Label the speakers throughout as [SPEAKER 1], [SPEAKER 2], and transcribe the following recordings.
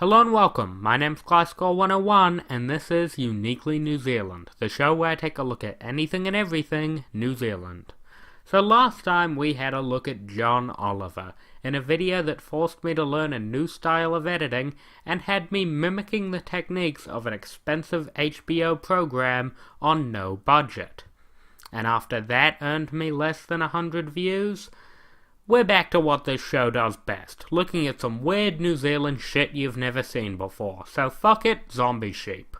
[SPEAKER 1] Hello and welcome, my name's ClassScore101 and this is Uniquely New Zealand, the show where I take a look at anything and everything New Zealand. So last time we had a look at John Oliver, in a video that forced me to learn a new style of editing and had me mimicking the techniques of an expensive HBO program on no budget. And after that earned me less than 100 views, we're back to what this show does best, looking at some weird New Zealand shit you've never seen before, so fuck it, Zombie Sheep.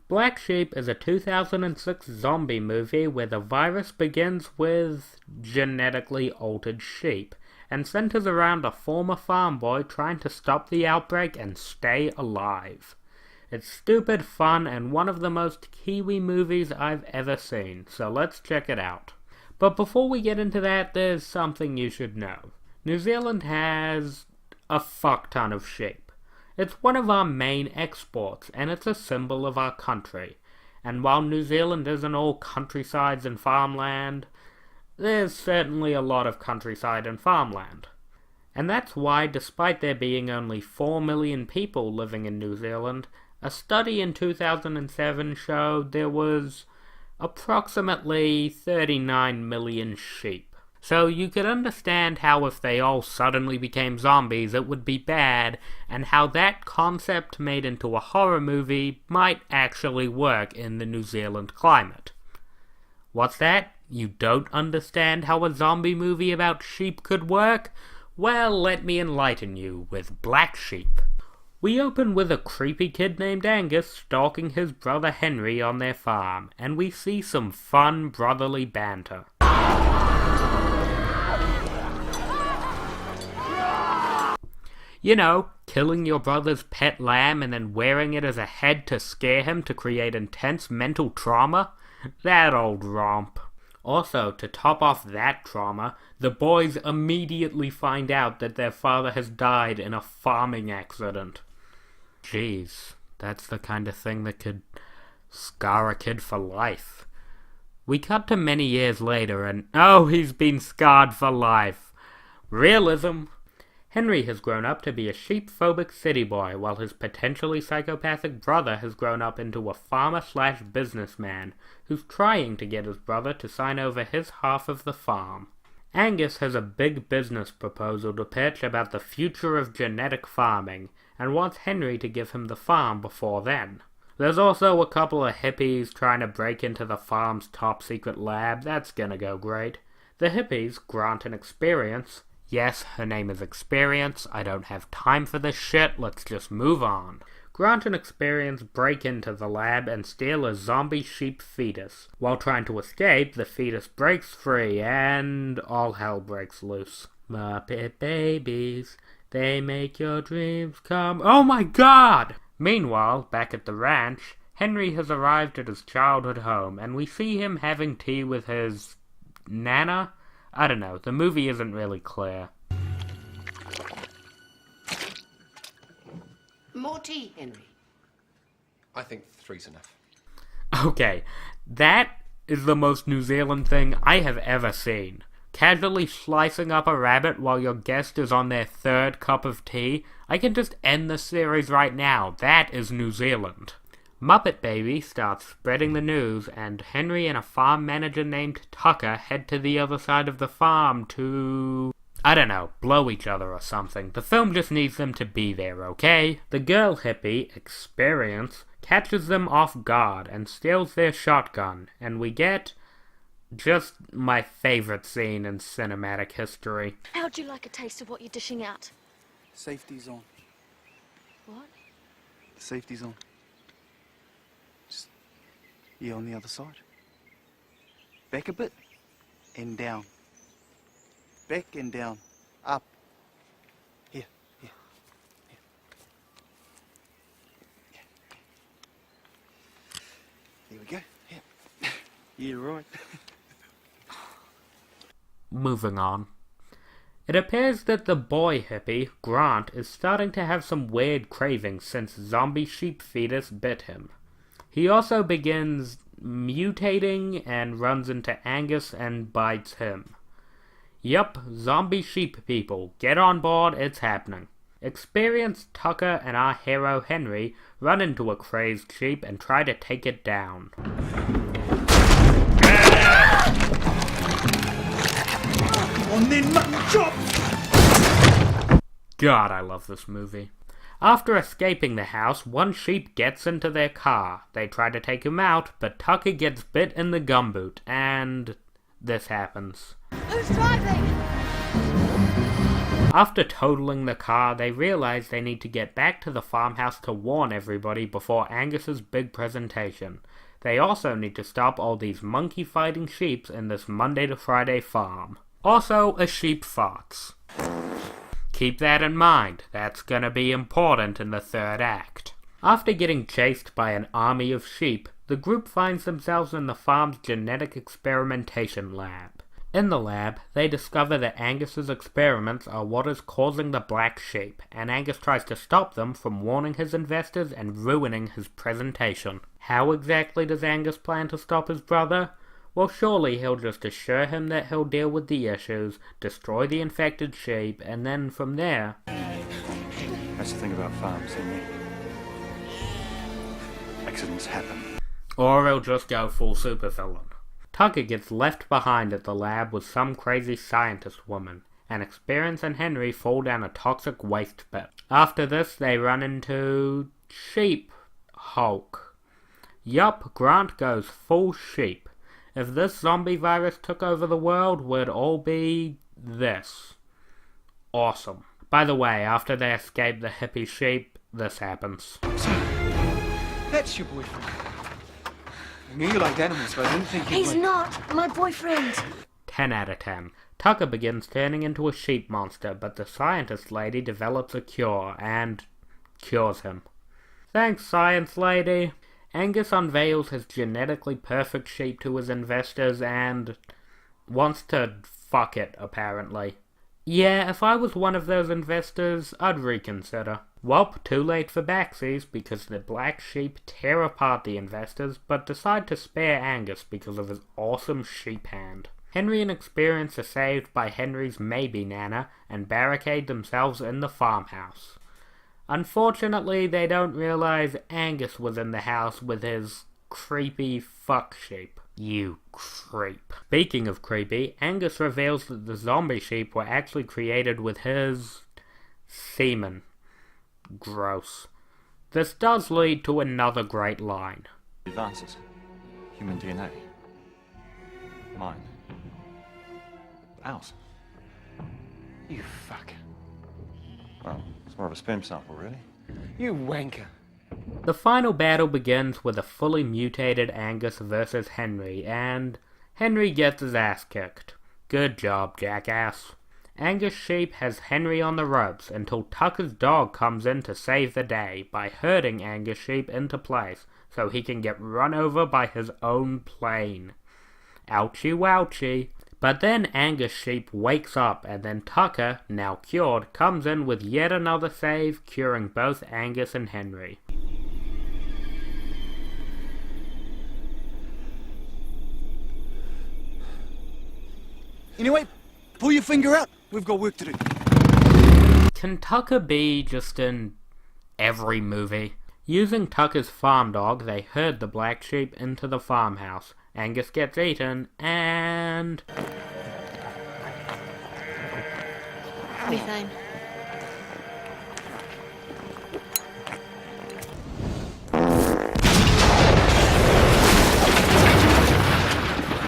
[SPEAKER 1] Black Sheep is a 2006 zombie movie where the virus begins with genetically altered sheep, and centers around a former farm boy trying to stop the outbreak and stay alive. It's stupid fun and one of the most Kiwi movies I've ever seen, so let's check it out. But before we get into that, there's something you should know. New Zealand has a fuck ton of sheep. It's one of our main exports, and it's a symbol of our country. And while New Zealand isn't all countrysides and farmland, there's certainly a lot of countryside and farmland. And that's why, despite there being only 4 million people living in New Zealand, a study in 2007 showed there was approximately 39 million sheep. So you could understand how if they all suddenly became zombies it would be bad, and how that concept made into a horror movie might actually work in the New Zealand climate. What's that? You don't understand how a zombie movie about sheep could work? Well, let me enlighten you with Black Sheep. We open with a creepy kid named Angus stalking his brother Henry on their farm, and we see some fun brotherly banter. You know, killing your brother's pet lamb and then wearing it as a head to scare him to create intense mental trauma? That old romp. Also, to top off that trauma, the boys immediately find out that their father has died in a farming accident. Jeez, that's the kind of thing that could scar a kid for life. We cut to many years later and, oh, he's been scarred for life. Realism. Henry has grown up to be a sheep-phobic city boy, while his potentially psychopathic brother has grown up into a farmer-slash-businessman who's trying to get his brother to sign over his half of the farm. Angus has a big business proposal to pitch about the future of genetic farming, and wants Henry to give him the farm before then. There's also a couple of hippies trying to break into the farm's top-secret lab. That's gonna go great. The hippies, Grant and Experience, yes, her name is Experience, I don't have time for this shit, let's just move on. Grant and Experience break into the lab and steal a zombie sheep fetus. While trying to escape, the fetus breaks free and all hell breaks loose. Muppet babies, they make your dreams come. Oh my god! Meanwhile, back at the ranch, Henry has arrived at his childhood home, and we see him having tea with his nana? I don't know, the movie isn't really clear.
[SPEAKER 2] More tea, Henry.
[SPEAKER 3] I think 3's enough.
[SPEAKER 1] Okay, that is the most New Zealand thing I have ever seen. Casually slicing up a rabbit while your guest is on their 3rd cup of tea. I can just end the series right now. That is New Zealand. Muppet Baby starts spreading the news, and Henry and a farm manager named Tucker head to the other side of the farm to, I don't know, blow each other or something. The film just needs them to be there, okay? The girl hippie, Experience, catches them off guard and steals their shotgun, and we get just my favorite scene in cinematic history.
[SPEAKER 4] How'd you like a taste of what you're dishing out?
[SPEAKER 5] Safety's on.
[SPEAKER 4] What?
[SPEAKER 5] The safety's on. Just, you're on the other side. Back a bit and down. Back and down. Up. Here, here, here. Here we go. Here. Yeah, right.
[SPEAKER 1] Moving on. It appears that the boy hippie, Grant, is starting to have some weird cravings since zombie sheep fetus bit him. He also begins mutating and runs into Angus and bites him. Yup, zombie sheep people, get on board, it's happening. Experienced Tucker and our hero Henry run into a crazed sheep and try to take it down.
[SPEAKER 5] On then, mutton chops!
[SPEAKER 1] God, I love this movie. After escaping the house, one sheep gets into their car. They try to take him out, but Tucker gets bit in the gumboot, and this happens.
[SPEAKER 4] Who's driving?
[SPEAKER 1] After totaling the car, they realize they need to get back to the farmhouse to warn everybody before Angus's big presentation. They also need to stop all these monkey-fighting sheep in this Monday to Friday farm. Also, a sheep farts. Keep that in mind, that's gonna be important in the third act. After getting chased by an army of sheep, the group finds themselves in the farm's genetic experimentation lab. In the lab, they discover that Angus's experiments are what is causing the black sheep, and Angus tries to stop them from warning his investors and ruining his presentation. How exactly does Angus plan to stop his brother? Well, surely he'll just assure him that he'll deal with the issues, destroy the infected sheep, and then from there...
[SPEAKER 5] That's the thing about farms, isn't it? Accidents happen.
[SPEAKER 1] Or he'll just go full supervillain. Tucker gets left behind at the lab with some crazy scientist woman, and Experience and Henry fall down a toxic waste pit. After this, they run into... Sheep Hulk. Yup, Grant goes full sheep. If this zombie virus took over the world, we'd all be... this. Awesome. By the way, after they escape the hippie sheep, this happens.
[SPEAKER 5] So, that's your boyfriend. I knew you liked animals, but I didn't think
[SPEAKER 4] He's not my boyfriend.
[SPEAKER 1] 10 out of 10. Tucker begins turning into a sheep monster, but the scientist lady develops a cure and cures him. Thanks, science lady. Angus unveils his genetically perfect sheep to his investors and wants to fuck it, apparently. Yeah, if I was one of those investors, I'd reconsider. Welp, too late for backsies because the black sheep tear apart the investors, but decide to spare Angus because of his awesome sheep hand. Henry and Experience are saved by Henry's maybe Nana and barricade themselves in the farmhouse. Unfortunately, they don't realize Angus was in the house with his creepy fuck sheep. You creep. Speaking of creepy, Angus reveals that the zombie sheep were actually created with his... semen. Gross. This does lead to another great line.
[SPEAKER 2] Advances. Human DNA. Mine. Ours.
[SPEAKER 3] You fuck.
[SPEAKER 2] Well, it's more of a sperm sample, really.
[SPEAKER 3] You wanker.
[SPEAKER 1] The final battle begins with a fully mutated Angus versus Henry, and Henry gets his ass kicked. Good job, jackass. Angus Sheep has Henry on the ropes until Tucker's dog comes in to save the day by herding Angus Sheep into place so he can get run over by his own plane. Ouchie wouchie. But then Angus Sheep wakes up and then Tucker, now cured, comes in with yet another save, curing both Angus and Henry.
[SPEAKER 5] Anyway, pull your finger out. We've got work to do.
[SPEAKER 1] Can Tucker be just in every movie? Using Tucker's farm dog, they herd the black sheep into the farmhouse. Angus gets eaten, and...
[SPEAKER 4] Methane.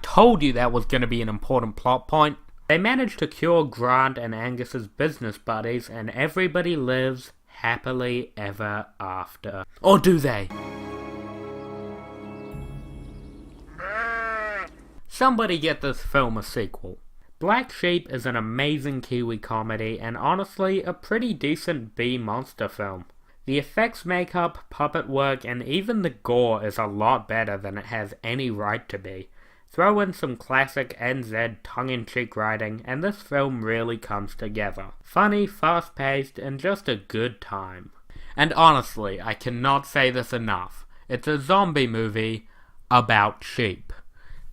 [SPEAKER 1] Told you that was going to be an important plot point. They manage to cure Grant and Angus's business buddies, and everybody lives happily ever after. Or do they? Somebody get this film a sequel. Black Sheep is an amazing Kiwi comedy and honestly a pretty decent B-monster film. The effects, makeup, puppet work, and even the gore is a lot better than it has any right to be. Throw in some classic NZ tongue-in-cheek writing and this film really comes together. Funny, fast-paced, and just a good time. And honestly, I cannot say this enough. It's a zombie movie about sheep.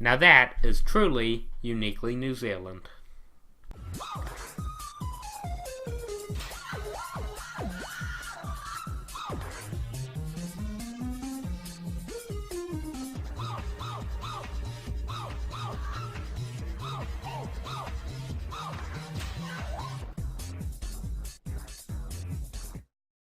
[SPEAKER 1] Now that is truly uniquely New Zealand.